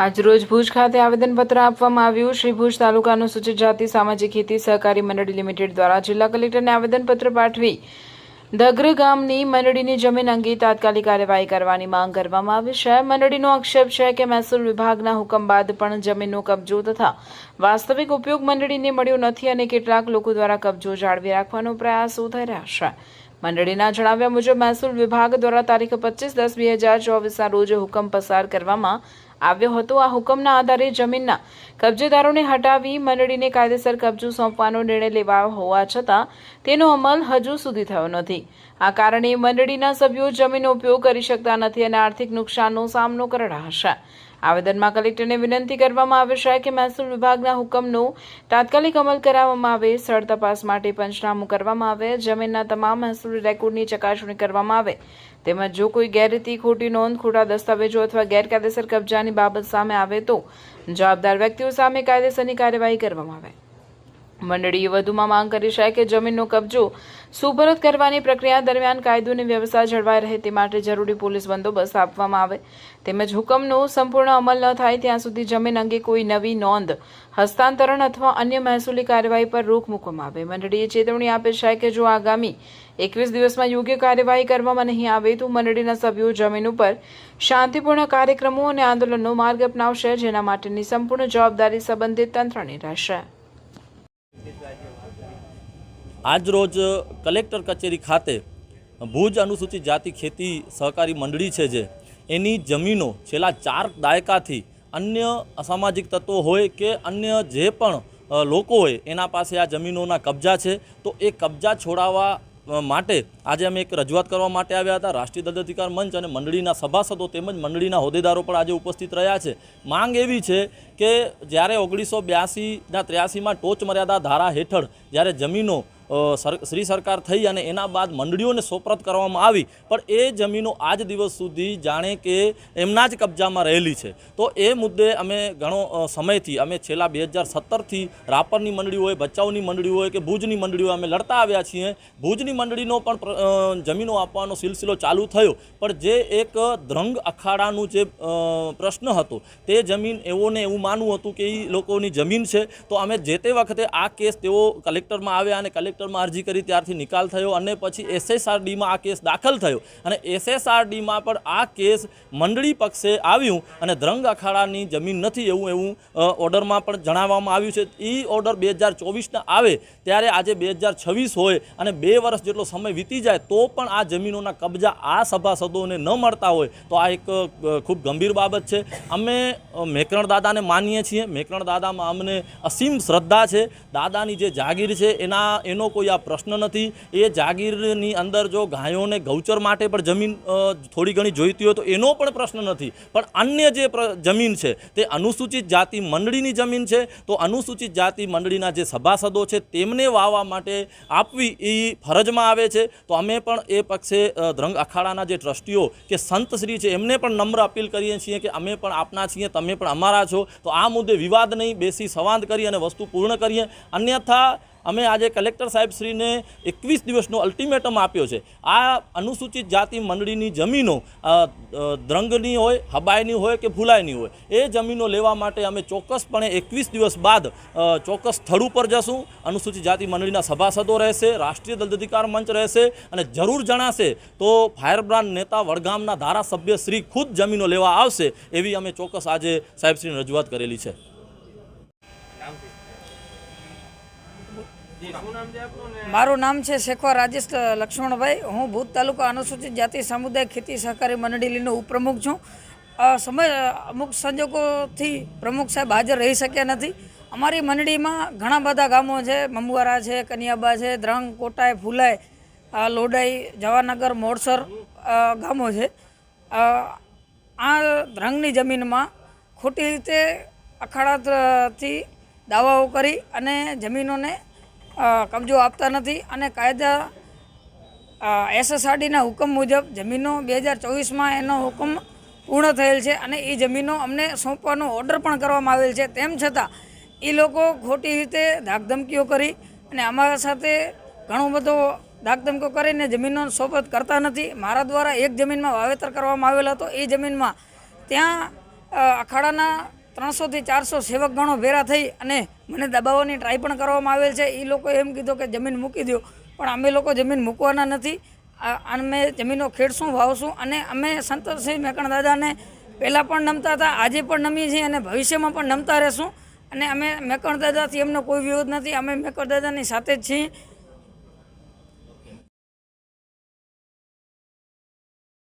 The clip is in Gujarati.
આજરોજ ભુજ ખાતે આવેદનપત્ર આપવામાં આવ્યું। શ્રી ભુજ તાલુકા અનુસૂચિત જાતિ સામાજિક ખેતી સહકારી મંડળી લિમિટેડ દ્વારા જિલ્લા કલેક્ટરને આવેદનપત્ર પાઠવી દગ્ર ગામની મંડળીની જમીન અંગે તાત્કાલિક કાર્યવાહી કરવાની માંગ કરવામાં આવી છે। મંડળીનો આક્ષેપ છે કે મહેસૂલ વિભાગના હુકમ બાદ પણ જમીનનો કબજો તથા વાસ્તવિક ઉપયોગ મંડળીને મળ્યો નથી અને કેટલાક લોકો દ્વારા કબજો જાળવી રાખવાનો પ્રયાસો થઈ રહ્યા છે। મંડળીના જણાવ્યા મુજબ મહેસૂલ વિભાગ દ્વારા તારીખ 25/10/2024ના રોજ હુકમ પસાર કરવામાં આવ્યો હતો। આ હુકમના આધારે જમીનના કબજેદારોને હટાવી મંડળીને કાયદેસર કબજો સોંપવાનો નિર્ણય લેવાયો હોવા છતાં તેનો અમલ હજુ સુધી થયો નથી। આ કારણે મંડળીના સભ્યો જમીનનો ઉપયોગ કરી શકતા નથી અને આર્થિક નુકસાનનો સામનો કરી રહ્યા છે। આવેદનમાં કલેક્ટરને વિનંતી કરવામાં આવી છે કે મહેસૂલ વિભાગના હુકમનો તાત્કાલિક અમલ કરાવવામાં આવે, સ્થળ તપાસ માટે પંચનામું કરવામાં આવે, જમીનના તમામ મહેસૂલી રેકોર્ડની ચકાસણી કરવામાં આવે તેમજ જો કોઈ ગેરરીતિ, ખોટી નોંધ, ખોટા દસ્તાવેજો અથવા ગેરકાયદેસર કબજાની બાબત સામે આવે તો જવાબદાર વ્યક્તિઓ સામે કાયદેસરની કાર્યવાહી કરવામાં આવે। મંડળીએ વધુમાં માંગ કરી છે કે જમીનનો કબજો સુપરત કરવાની પ્રક્રિયા દરમિયાન કાયદો અને વ્યવસ્થા જળવાઈ રહે તે માટે જરૂરી પોલીસ બંદોબસ્ત આપવામાં આવે તેમજ હુકમનો સંપૂર્ણ અમલ ન થાય ત્યાં સુધી જમીન અંગે કોઈ નવી નોંધ, હસ્તાંતરણ અથવા અન્ય મહેસૂલી કાર્યવાહી પર રોક મૂકવામાં આવે। મંડળીએ ચેતવણી આપી છે કે જો આગામી 21 દિવસમાં યોગ્ય કાર્યવાહી કરવામાં નહીં આવે તો મંડળીના સભ્યો જમીન ઉપર શાંતિપૂર્ણ કાર્યક્રમો અને આંદોલનનો માર્ગ અપનાવશે, જેના માટેની સંપૂર્ણ જવાબદારી સંબંધિત તંત્રની રહેશે। આજરોજ કલેક્ટર કચેરી ખાતે ભુજ અનુસૂચિત જાતિ ખેતી સહકારી મંડળી છે જે એની જમીનો છેલ્લા 4 દાયકાથી અન્ય અસામાજિક તત્વો હોય કે અન્ય જે પણ લોકો હોય એના પાસે આ જમીનોના કબજા છે। તો એ કબજા છોડાવવા માટે આજે અમે એક રજૂઆત કરવા માટે આવ્યા હતા। રાષ્ટ્રીય દલિત અધિકાર મંચ અને મંડળીના સભાસદો તેમજ મંડળીના હોદ્દેદારો પણ આજે ઉપસ્થિત રહ્યા છે। માંગ એવી છે કે જ્યારે 1982ના 83માં ટોચ મર્યાદા ધારા હેઠળ જ્યારે જમીનો શ્રી સરકાર થઈ અને એના બાદ મંડળીઓને સોપરત કરવામાં આવી પણ એ જમીનો આજ દિવસ સુધી જાણે કે એમના જ કબજામાં રહેલી છે। તો એ મુદ્દે અમે ઘણો સમયથી અમે છેલ્લા 2017થી રાપરની મંડળી હોય, ભચાઉની મંડળી હોય કે ભુજની મંડળી હોય અમે લડતા આવ્યા છીએ। ભુજની મંડળીનો પણ જમીનો આપવાનો સિલસિલો ચાલુ થયો પણ જે એક દ્રંગ અખાડાનું જે પ્રશ્ન હતો તે જમીન એવોને એવું માનવું હતું કે એ લોકોની જમીન છે। તો અમે જે તે વખતે આ કેસ તેઓ કલેક્ટરમાં આવ્યા અને કલેક્ટરમાં અરજી કરી ત્યારથી નિકાલ થયો અને પછી SSRDમાં આ કેસ દાખલ થયો અને SSRDમાં પણ આ કેસ મંડળી પક્ષે આવ્યું અને દ્રંગ અખાડાની જમીન નથી એવું ઓર્ડરમાં પણ જણાવવામાં આવ્યું છે। એ ઓર્ડર 2024ના આવે ત્યારે આજે 2026 હોય અને 2 વર્ષ જેટલો સમય વીતી જાય તો પણ આ જમીનોના કબજા આ સભાસદોને ન મળતા હોય તો આ એક ખૂબ ગંભીર બાબત છે। અમે મેકરણ દાદાને માનીએ છીએ। મેકરણ દાદામાં અમને અસીમ શ્રદ્ધા છે। દાદાની જે જાગીર છે એનો કોઈ આ પ્રશ્ન નથી। એ જાગીરની અંદર જો ગાયોને ગૌચર માટે પણ જમીન થોડી ઘણી જોઈતી હોય તો એનો પણ પ્રશ્ન નથી પણ અન્ય જે જમીન છે તે અનુસૂચિત જાતિ મંડળીની જમીન છે। તો અનુસૂચિત જાતિ મંડળીના જે સભાસદો છે તેમને વાવવા માટે આપવી એ ફરજમાં આવે છે। તો અમે પણ એ પક્ષે દ્રંગ અખાડાના જે ટ્રસ્ટીઓ કે સંતશ્રી છે એમને પણ નમ્ર અપીલ કરીએ છીએ કે અમે પણ આપના છીએ, તમે પણ અમારા છો। તો આ મુદ્દે વિવાદ નહીં, બેસી સંવાદ કરી અને વસ્તુ પૂર્ણ કરીએ। અન્યથા અમે આજે કલેક્ટર સાહેબશ્રીને 21 દિવસનો અલ્ટિમેટમ આપ્યો છે। આ અનુસૂચિત જાતિ મંડળીની જમીનો દ્રંગની હોય, હબાઈની હોય કે ભૂલાઈની હોય એ જમીનો લેવા માટે અમે ચોક્કસપણે 21 દિવસ બાદ ચોક્કસ સ્થળ ઉપર જશું। અનુસૂચિત જાતિ મંડળીના સભાસદો રહેશે, રાષ્ટ્રીય દલિત અધિકાર મંચ રહેશે અને જરૂર જણાશે તો ફાયરબ્રાન્ડ નેતા વડગામના ધારાસભ્ય શ્રી ખુદ જમીનો લેવા આવશે એવી અમે ચોક્કસ આજે સાહેબશ્રીને રજૂઆત કરેલી છે। મારું નામ છે શેખવા રાજેશ લક્ષ્મણભાઈ। હું ભુજ તાલુકા અનુસૂચિત જાતિ સામુદાયિક ખેતી સહકારી મંડળીનો ઉપપ્રમુખ છું। અમુક સંજોગોથી પ્રમુખ સાહેબ હાજર રહી શક્યા નથી। અમારી મંડળીમાં ઘણા બધા ગામો છે, મમવારા છે, કનિયાબા છે, દ્રંગ, કોટાઈ, ફુલાઈ, લોડાઈ, જવાનગર, મોડસર ગામો છે। આ દ્રંગની જમીનમાં ખોટી રીતે અખાડાથી દાવાઓ કરી અને જમીનોને કબજો આપતા નથી અને કાયદા SSRDના હુકમ મુજબ જમીનો 2024માં એનો હુકમ પૂર્ણ થયેલ છે અને એ જમીનો અમને સોંપવાનો ઓર્ડર પણ કરવામાં આવેલ છે। તેમ છતાં એ લોકો ખોટી રીતે ધાકધમકીઓ કરી અને અમારા સાથે ઘણો બધો ધાકધમકીઓ કરીને જમીનો સોપત કરતા નથી। મારા દ્વારા એક જમીનમાં વાવેતર કરવામાં આવેલ હતો। એ જમીનમાં ત્યાં અખાડાના 300 થી 400 સેવક ગણો ભેરા થઈ અને મને દબાવવાની ટ્રાય પણ કરવામાં આવેલ છે. એ લોકો એમ કીધું કે જમીન મૂકી દો, પણ અમે લોકો જમીન મૂકવાના નથી. અમે જમીનો ખેડશું, વાવશું અને અમે સંતોષસિંહ મેકણ દાદાને પહેલાં પણ નમતા હતા, આજે પણ નમીએ છીએ અને ભવિષ્યમાં પણ નમતા રહેશું. અને અમે મેકણ દાદાથી એમનો કોઈ વિરોધ નથી, અમે મેકણ દાદાની સાથે જ છીએ.